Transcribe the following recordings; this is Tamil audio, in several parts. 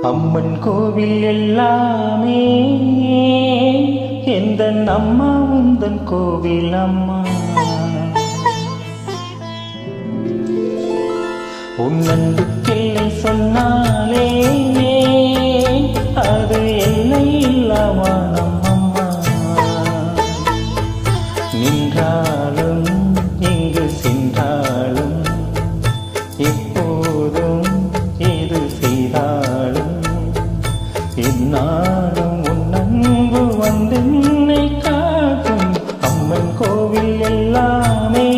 அம்மன் கோவில் எல்லாமே எந்தன் அம்மா உந்தன் கோவில் அம்மா. உன் அன்புக்கில்லை சொன்னாலே அது எல்லை இல்லாமல் அம்மா. நின்றாலும் எங்கு சென்றாலும் எப்போதும் எது செய்தாலும் என்னாலும் உன் அன்பு வந்தென்னை காக்கும். அம்மன் கோவில் எல்லாமே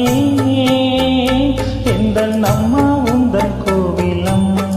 எந்தன் அம்மா உந்தன் கோவில் அம்மா.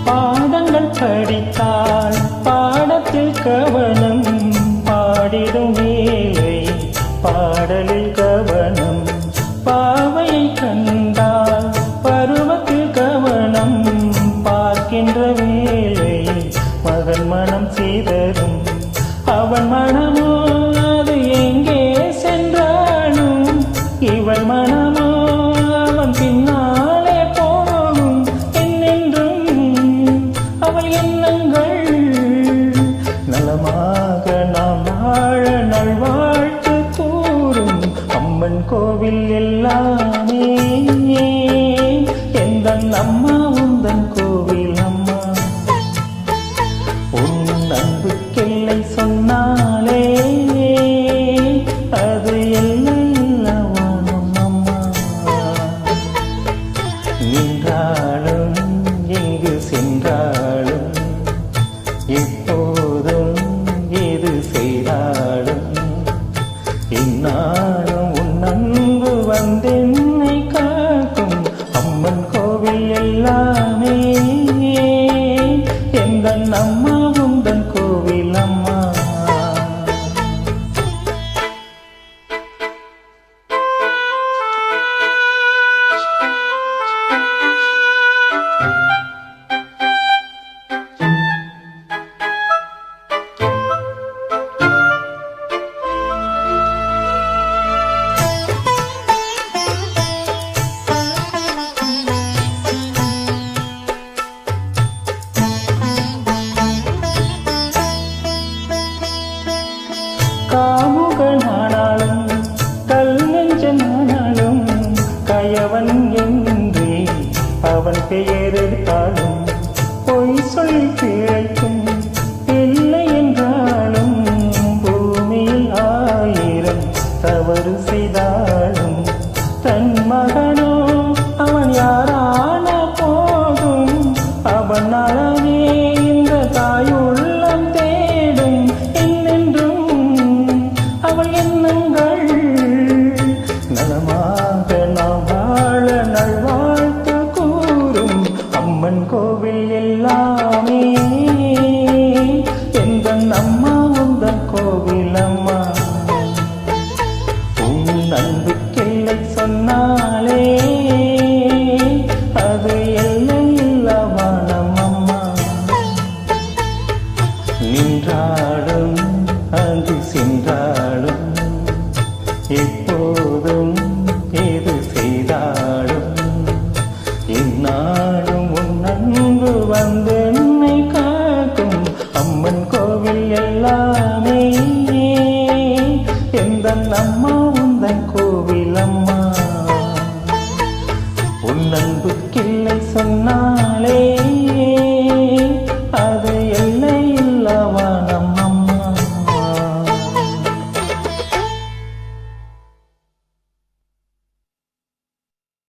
பாடங்கள் படித்தால் பாடத்தில் கவனம், பாடிடும் வேலை பாடலில் கவனம். பாவையை கண்டால் பருவத்தில் கவனம், பார்க்கின்ற வேலை மகன் மனம் சீதரும். அவன் மனமோ அது எங்கே சென்றாலும், இவள் மனமோ அவன் பின்னாலே போகும். என்னென்றும் அவள் எண்ணங்கள் நலமாக நாம் வாழ நல்வாழ்த்து கூறும். அம்மன் கோவில் எல்லாமே எந்தன் அம்மா உந்தன் கோவில் அம்மா. உன் அன்புக்கெல்லை சொன்னாலே அது எல்லை இல்லாமல் அம்மா. நின்றாலும் எங்கு சென்றாலும் எப்போதும் எது செய்தாலும் என்னாலும் உன் அன்பு வந்தென்னை காக்கும். அம்மன் கோவில் எல்லாமே எந்தன் அம்மா உந்தன் கோவில் அம்மா. காமுகனானாலும் கல் நெஞ்சனானாலும் கயவன் என்றே அவன் பெயர் எடுத்தாலும் பொய் சொல்லி பிழைக்கும் இல்லை என்றாலும் பூமியில் 1000 தவறு செய்தாலும் தன் மகனோ அவன் யாரான போதும் அவன் நலனே இந்த தாயுள்ளம் தேடும். அவள் எண்ணங்கள் நலமாக நாம் வாழ நல்வாழ்த்து கூறும். அம்மன் கோவில் எல்லாம்